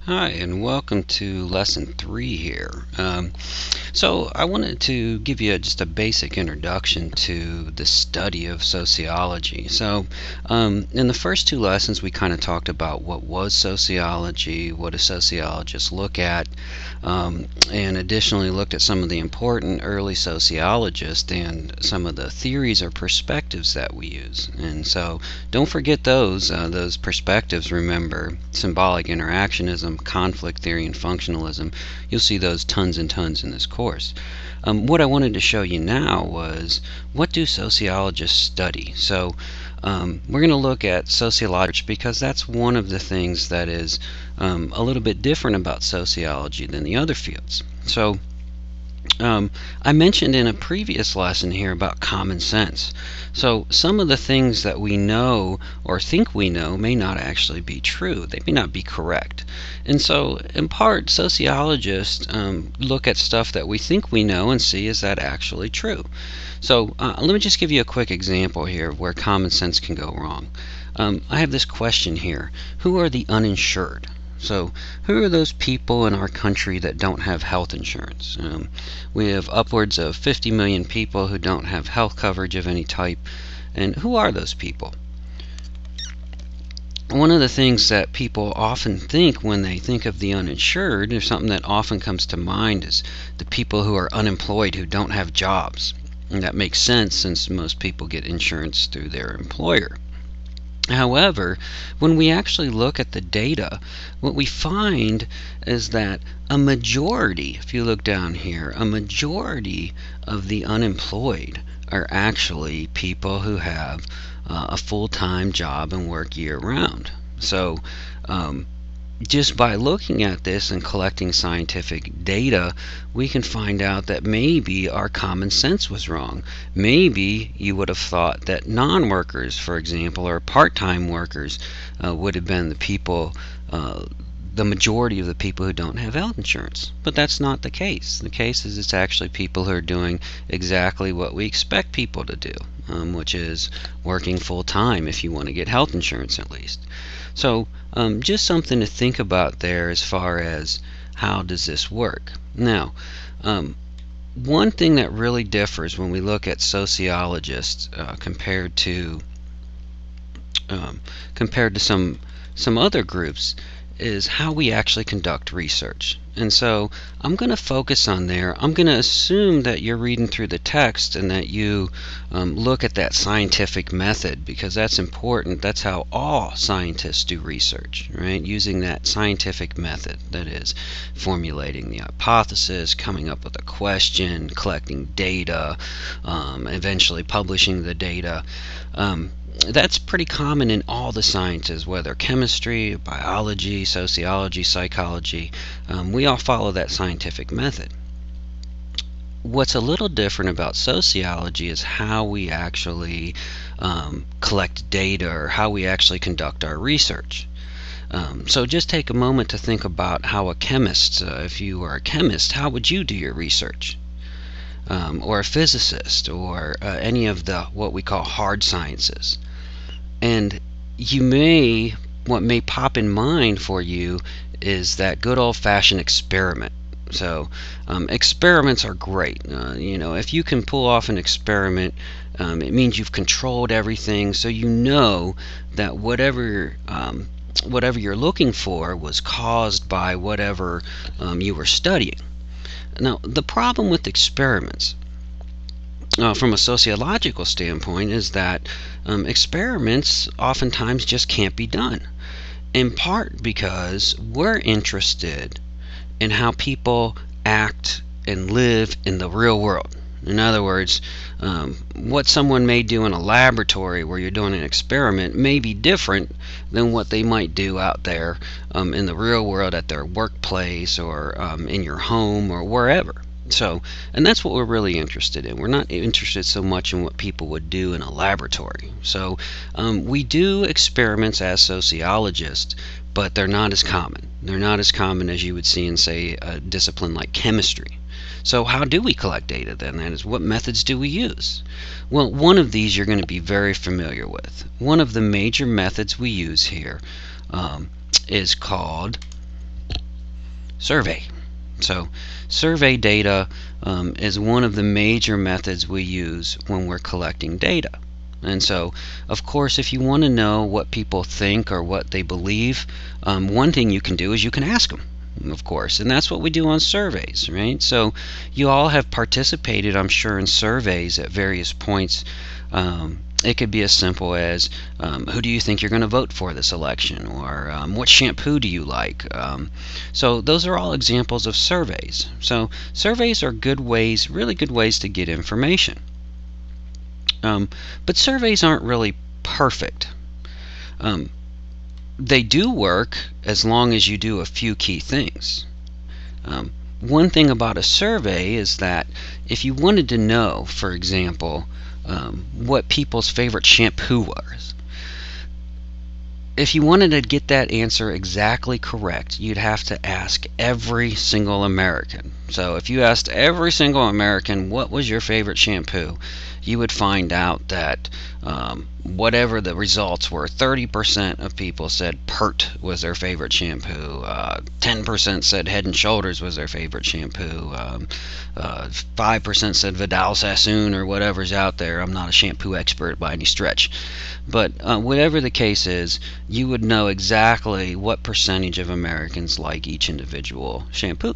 Hi, and welcome to lesson 3 here. So I wanted to give you just a basic introduction to the study of sociology. In the first two lessons, we kind of talked about what was sociology, what do sociologists look at, and additionally looked at some of the important early sociologists and some of the theories or perspectives that we use. And so don't forget those perspectives. Remember, symbolic interactionism, conflict theory, and functionalism. You'll see those tons and tons in this course. What I wanted to show you now was, what do sociologists study? We're going to look at sociology because that's one of the things that is a little bit different about sociology than the other fields. I mentioned in a previous lesson here about common sense. So some of the things that we know or think we know may not actually be true. They may not be correct. And so in part, sociologists look at stuff that we think we know and see, is that actually true? Let me just give you a quick example here of where common sense can go wrong. I have this question here. Who are the uninsured? So, who are those people in our country that don't have health insurance? We have upwards of 50 million people who don't have health coverage of any type. And who are those people? One of the things that people often think when they think of the uninsured, or something that often comes to mind, is the people who are unemployed, who don't have jobs. And that makes sense since most people get insurance through their employer. However, when we actually look at the data, what we find is that a majority, if you look down here, a majority of the unemployed are actually people who have a full-time job and work year-round. Just by looking at this and collecting scientific data, we can find out that maybe our common sense was wrong. Maybe you would have thought that non-workers, for example, or part-time workers would have been the majority of the people who don't have health insurance. But that's not the case. The case is it's actually people who are doing exactly what we expect people to do, which is working full-time if you want to get health insurance at least. Just something to think about there as far as how does this work. Now, one thing that really differs when we look at sociologists compared to some other groups is how we actually conduct research. And so I'm going to focus on there. I'm going to assume that you're reading through the text and that you look at that scientific method, because that's important. That's how all scientists do research, right? Using that scientific method, that is, formulating the hypothesis, coming up with a question, collecting data, eventually publishing the data. That's pretty common in all the sciences, whether chemistry, biology, sociology, psychology. We all follow that scientific method. What's a little different about sociology is how we actually collect data, or how we actually conduct our research. So just take a moment to think about how a chemist, if you were a chemist, how would you do your research? Or a physicist, or any of the what we call hard sciences. And what may pop in mind for you is that good old-fashioned experiment. Experiments are great. If you can pull off an experiment, it means you've controlled everything, so you know that whatever you're looking for was caused by whatever you were studying. Now, the problem with experiments from a sociological standpoint is that experiments oftentimes just can't be done, in part because we're interested in how people act and live in the real world. In other words, what someone may do in a laboratory where you're doing an experiment may be different than what they might do out there in the real world at their workplace, or in your home, or wherever. And that's what we're really interested in. We're not interested so much in what people would do in a laboratory. We do experiments as sociologists, but they're not as common. They're not as common as you would see in, say, a discipline like chemistry. So how do we collect data then? That is, what methods do we use? Well, one of these you're going to be very familiar with. One of the major methods we use here is called Survey. So survey data is one of the major methods we use when we're collecting data. And so, of course, if you want to know what people think or what they believe, one thing you can do is you can ask them, of course, and that's what we do on surveys, right? So you all have participated, I'm sure, in surveys at various points. It could be as simple as who do you think you're going to vote for this election, or what shampoo do you like? So those are all examples of surveys. So surveys are good ways, really good ways to get information. But surveys aren't really perfect. They do work as long as you do a few key things. One thing about a survey is that if you wanted to know, for example, what people's favorite shampoo was, if you wanted to get that answer exactly correct, you'd have to ask every single American. So if you asked every single American what was your favorite shampoo, you would find out that whatever the results were, 30% of people said Pert was their favorite shampoo, 10% said Head and Shoulders was their favorite shampoo, 5% said Vidal Sassoon or whatever's out there. I'm not a shampoo expert by any stretch. But whatever the case is, you would know exactly what percentage of Americans like each individual shampoo.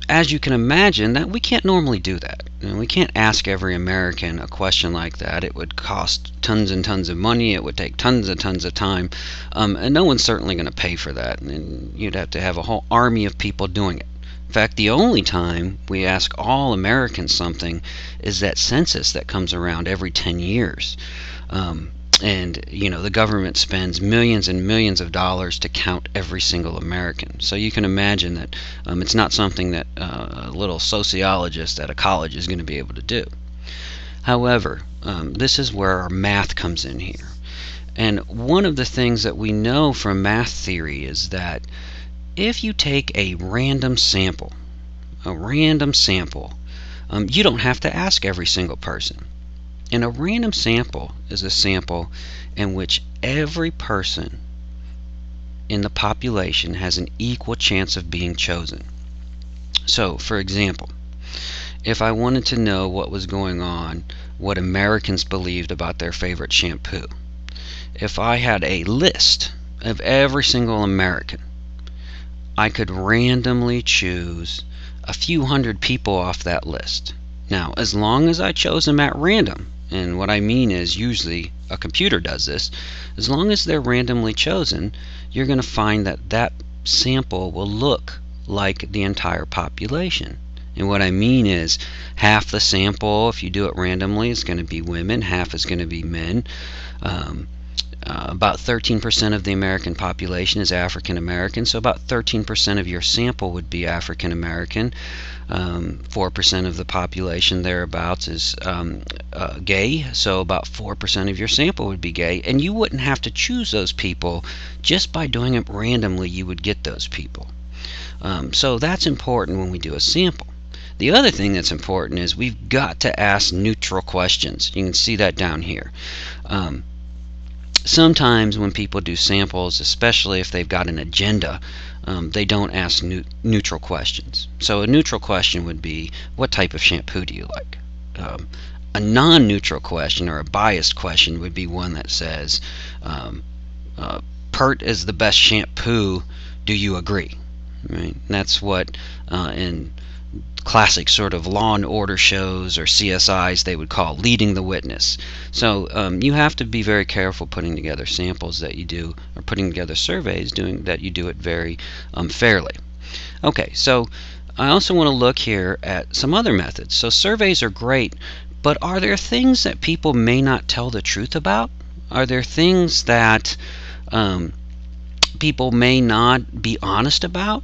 As you can imagine, that we can't normally do that. We can't ask every American a question like that. It would cost tons and tons of money. It would take tons and tons of time, and no one's certainly going to pay for that. And you'd have to have a whole army of people doing it. In fact, the only time we ask all Americans something is that census that comes around every 10 years. And the government spends millions and millions of dollars to count every single American. So you can imagine that it's not something that a little sociologist at a college is going to be able to do. However, this is where our math comes in here. And one of the things that we know from math theory is that if you take a random sample, you don't have to ask every single person. And a random sample is a sample in which every person in the population has an equal chance of being chosen. So, for example, if I wanted to know what was going on, what Americans believed about their favorite shampoo, if I had a list of every single American, I could randomly choose a few hundred people off that list. Now, as long as I chose them at random, and what I mean is usually a computer does this, as long as they're randomly chosen, you're going to find that that sample will look like the entire population. And what I mean is half the sample, if you do it randomly, is going to be women, half is going to be men. About 13% of the American population is African American, so about 13% of your sample would be African American. 4% of the population thereabouts is gay, so about 4% of your sample would be gay, and you wouldn't have to choose those people. Just by doing it randomly, you would get those people. So that's important when we do a sample. The other thing that's important is we've got to ask neutral questions. You can see that down here. Sometimes when people do samples, especially if they've got an agenda, they don't ask neutral questions. So a neutral question would be, what type of shampoo do you like? A non-neutral question or a biased question would be one that says, Pert is the best shampoo, do you agree? Right? And that's what in classic sort of Law and Order shows or CSIs they would call leading the witness. So you have to be very careful putting together samples that you do, or putting together surveys that you do it very fairly. Okay, so I also want to look here at some other methods. So surveys are great, but are there things that people may not tell the truth about? Are there things that people may not be honest about?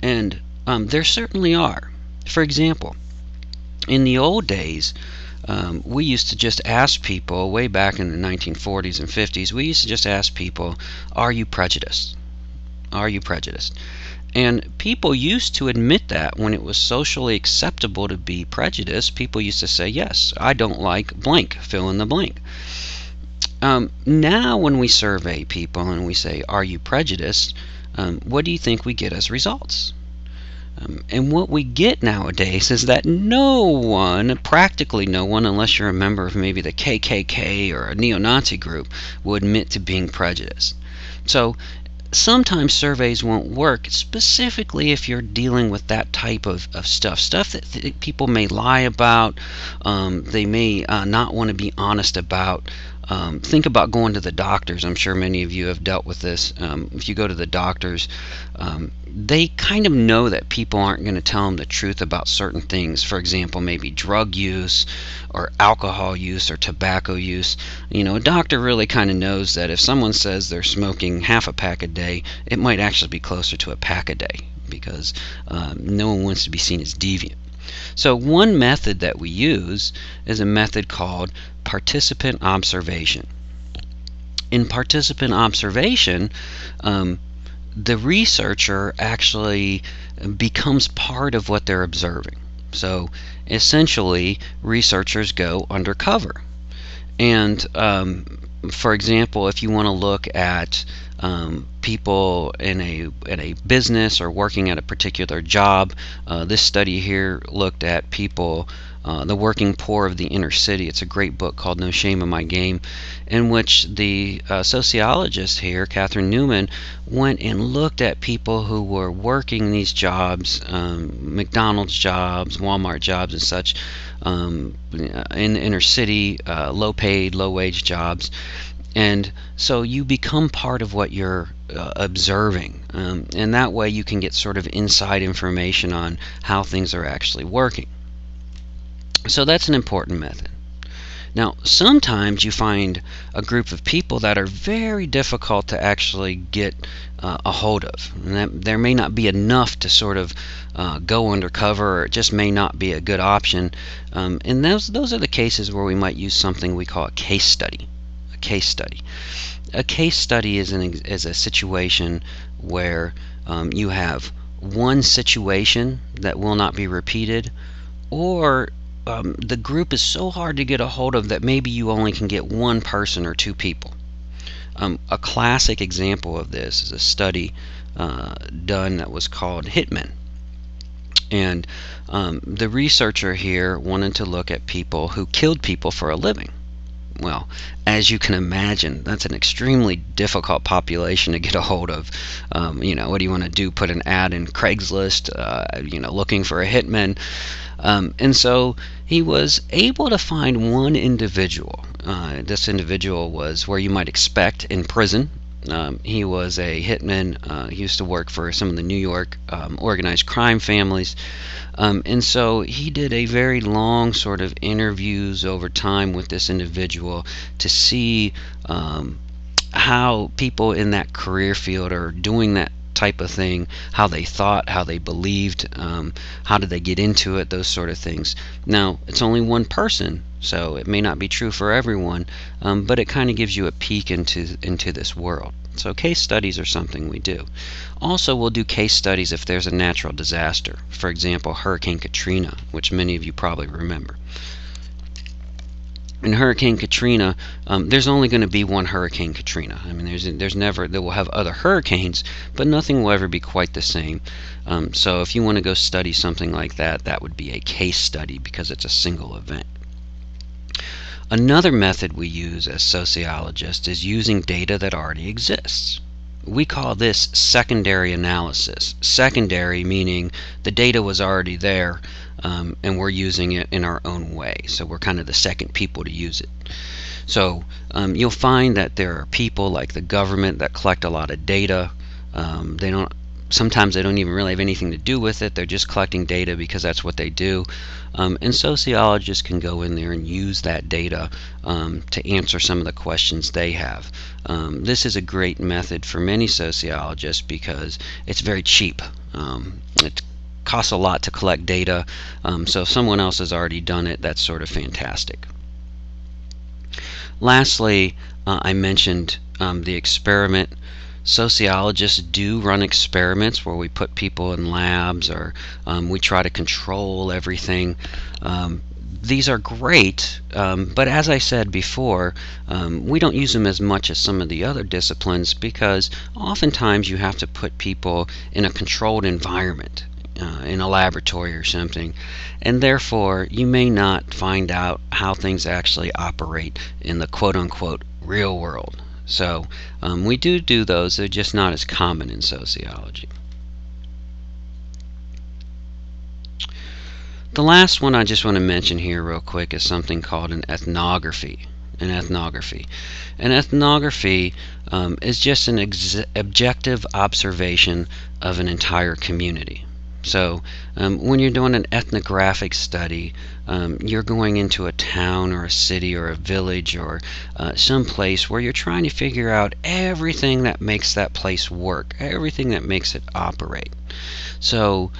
And there certainly are. For example, in the old days, we used to just ask people, way back in the 1940s and 50s, we used to just ask people, are you prejudiced? Are you prejudiced? And people used to admit that when it was socially acceptable to be prejudiced. People used to say, yes, I don't like blank, fill in the blank. Now when we survey people and we say, are you prejudiced? what do you think we get as results? And what we get nowadays is that no one, practically no one, unless you're a member of maybe the KKK or a neo-Nazi group, will admit to being prejudiced. So sometimes surveys won't work, specifically if you're dealing with that type of stuff that people may lie about, they may not want to be honest about. Think about going to the doctors. I'm sure many of you have dealt with this. If you go to the doctors, they kind of know that people aren't going to tell them the truth about certain things. For example, maybe drug use or alcohol use or tobacco use. A doctor really kind of knows that if someone says they're smoking half a pack a day, it might actually be closer to a pack a day, because no one wants to be seen as deviant. So one method that we use is a method called participant observation. In participant observation, the researcher actually becomes part of what they're observing. So essentially, researchers go undercover. And for example, if you want to look at people in a business or working at a particular job, this study here looked at people, the working poor of the inner city. It's a great book called No Shame in My Game, in which the sociologist here, Catherine Newman, went and looked at people who were working these jobs, McDonald's jobs, Walmart jobs and such, in the inner city, low paid, low wage jobs. And so you become part of what you're observing, and that way you can get sort of inside information on how things are actually working. So that's an important method. Now, sometimes you find a group of people that are very difficult to actually get a hold of. And that there may not be enough to sort of go undercover, or it just may not be a good option. And those are the cases where we might use something we call a case study. A case study. A case study is a situation where you have one situation that will not be repeated, or the group is so hard to get a hold of that maybe you only can get one person or two people. A classic example of this is a study done that was called Hitmen. And the researcher here wanted to look at people who killed people for a living. Well, as you can imagine, that's an extremely difficult population to get a hold of. What do you want to do? Put an ad in Craigslist, looking for a hitman. And so he was able to find one individual. This individual was where you might expect, in prison. He was a hitman. He used to work for some of the New York organized crime families. And so he did a very long sort of interviews over time with this individual to see how people in that career field are doing that type of thing, how they thought, how they believed, how did they get into it, those sort of things. Now, it's only one person, so it may not be true for everyone, but it kind of gives you a peek into this world. So case studies are something we do. Also, we'll do case studies if there's a natural disaster. For example, Hurricane Katrina, which many of you probably remember. In Hurricane Katrina, there's only going to be one Hurricane Katrina. I mean, there's never, there will have other hurricanes, but nothing will ever be quite the same. So if you want to go study something like that, that would be a case study because it's a single event. Another method we use as sociologists is using data that already exists. We call this secondary analysis. Secondary meaning the data was already there, and we're using it in our own way. So we're kind of the second people to use it. So you'll find that there are people like the government that collect a lot of data. Sometimes they don't even really have anything to do with it. They're just collecting data because that's what they do. And sociologists can go in there and use that data to answer some of the questions they have. This is a great method for many sociologists because it's very cheap. It costs a lot to collect data, so if someone else has already done it, that's sort of fantastic. Lastly, I mentioned the experiment. Sociologists do run experiments where we put people in labs, or we try to control everything. these are great, but as I said before, we don't use them as much as some of the other disciplines because oftentimes you have to put people in a controlled environment, in a laboratory or something, and therefore you may not find out how things actually operate in the quote-unquote real world. So we do those, they're just not as common in sociology. The last one I just want to mention here real quick is something called an ethnography. An ethnography. An ethnography is just an objective observation of an entire community. So when you're doing an ethnographic study, you're going into a town or a city or a village or some place where you're trying to figure out everything that makes that place work, everything that makes it operate. So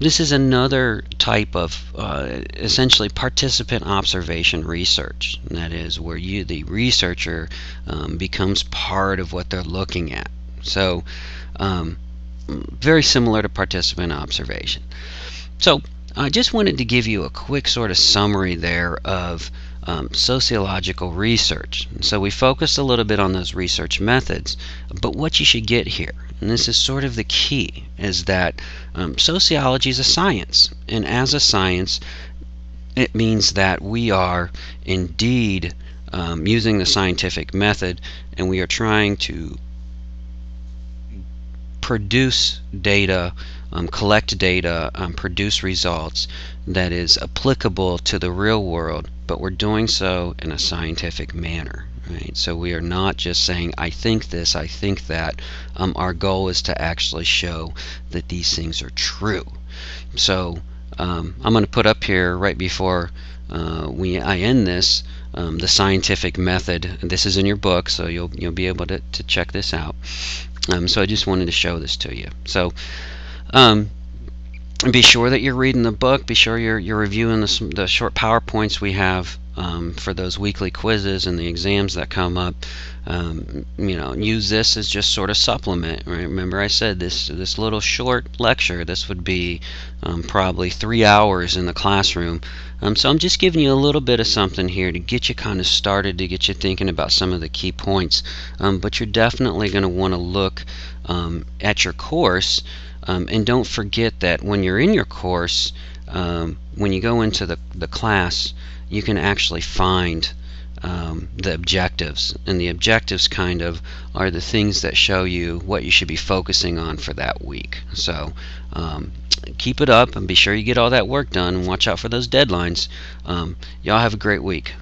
this is another type of essentially participant observation research. And that is where you, the researcher, becomes part of what they're looking at. So very similar to participant observation. So I just wanted to give you a quick sort of summary there of sociological research. So we focused a little bit on those research methods, but what you should get here, and this is sort of the key, is that sociology is a science, and as a science it means that we are indeed using the scientific method, and we are trying to produce data, collect data, produce results that is applicable to the real world, but we're doing so in a scientific manner. Right? So we are not just saying, I think this, I think that. Our goal is to actually show that these things are true. So I'm going to put up here right before I end this the scientific method. This is in your book, so you'll be able to check this out. So I just wanted to show this to you. So be sure that you're reading the book. Be sure you're reviewing the short PowerPoints we have for those weekly quizzes and the exams that come up. Use this as just sort of supplement. Right? Remember I said this little short lecture, this would be probably 3 hours in the classroom. So I'm just giving you a little bit of something here to get you kind of started, to get you thinking about some of the key points. But you're definitely going to want to look at your course, and don't forget that when you're in your course, when you go into the class, you can actually find the objectives, and the objectives kind of are the things that show you what you should be focusing on for that week. So keep it up and be sure you get all that work done, and watch out for those deadlines. Y'all have a great week.